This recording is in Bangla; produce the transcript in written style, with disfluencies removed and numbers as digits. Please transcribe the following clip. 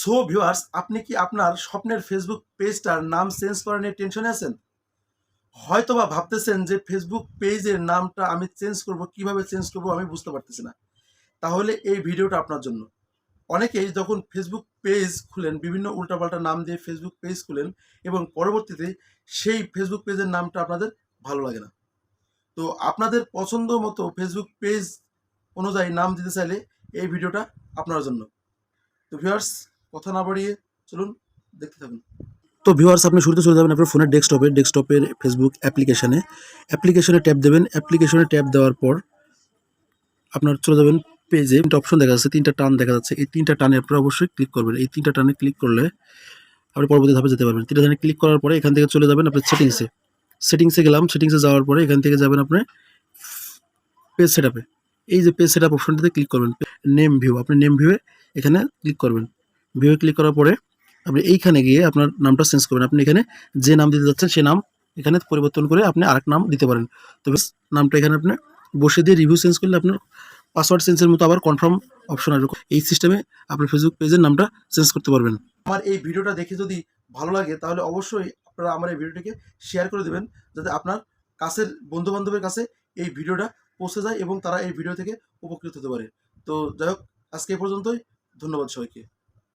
সো ভিউয়ার্স, আপনি কি আপনার স্বপ্নের ফেসবুক পেজটার নাম চেঞ্জ করা নিয়ে টেনশনে আছেন? হয়তোবা ভাবতেছেন যে ফেসবুক পেজের নামটা আমি চেঞ্জ করব, কিভাবে চেঞ্জ করব আমি বুঝতে পারতেছি না। তাহলে এই ভিডিওটা আপনার জন্য। অনেকেই যখন ফেসবুক পেজ খুলেন, বিভিন্ন উল্টাপাল্টা নাম দিয়ে ফেসবুক পেজ খুলেন এবং পরবর্তীতে সেই ফেসবুক পেজের নামটা আপনাদের ভালো লাগে না। তো আপনাদের পছন্দ মতো ফেসবুক পেজ অনুযায়ী নাম দিতে চাইলে এই ভিডিওটা আপনার জন্য। তো ভিউয়ার্স, কথা না বাড়িয়ে চলুন দেখতে থাকুন। তো ভিউয়ার্স, আপনি শুরুতে চলে যাবেন আপনার ফোনের ডেস্কটপের ফেসবুক অ্যাপ্লিকেশনে ট্যাপ দেবেন। অ্যাপ্লিকেশনে ট্যাপ দেওয়ার পর আপনার চলে যাবেন পেজে। 3টা অপশন দেখা যাচ্ছে, 3টা টান দেখা যাচ্ছে। এই 3টা টানে আপনারা অবশ্যই ক্লিক করবেন। এই 3টা টানে ক্লিক করলে আপনি পরবর্তী ধাপে যেতে পারবেন। 3টা টানে ক্লিক করার পরে এখান থেকে চলে যাবেন আপনার সেটিংসে গেলাম। সেটিংসে যাওয়ার পরে এখান থেকে যাবেন আপনার পেজ সেটআপে। এই যে পেজ সেটআপ অপশনটাতে ক্লিক করবেন। নেম ভিউ, আপনি নেম ভিউয়ে এখানে ক্লিক করবেন। ভিউয়ে ক্লিক করার পরে আপনি এইখানে গিয়ে আপনার নামটা চেঞ্জ করবেন। আপনি এখানে যে নাম দিতে যাচ্ছেন সেই নাম এখানে পরিবর্তন করে আপনি আরেক নাম দিতে পারেন। তবে নামটা এখানে আপনি বসে দিয়ে রিভিউ চেঞ্জ করলে আপনার পাসওয়ার্ড চেঞ্জের মতো আবার কনফার্ম অপশন আসবে। এই সিস্টেমে আপনার ফেসবুক পেজের নামটা চেঞ্জ করতে পারবেন। আমার এই ভিডিওটা দেখে যদি ভালো লাগে তাহলে অবশ্যই আপনারা আমার এই ভিডিওটিকে শেয়ার করে দেবেন, যাতে আপনার কাছের বন্ধু-বান্ধবের কাছে এই ভিডিওটা পৌঁছে যায় এবং তারা এই ভিডিও থেকে উপকৃত হতে পারে। তো যাই হোক, আজকে এই পর্যন্তই। ধন্যবাদ সবাইকে।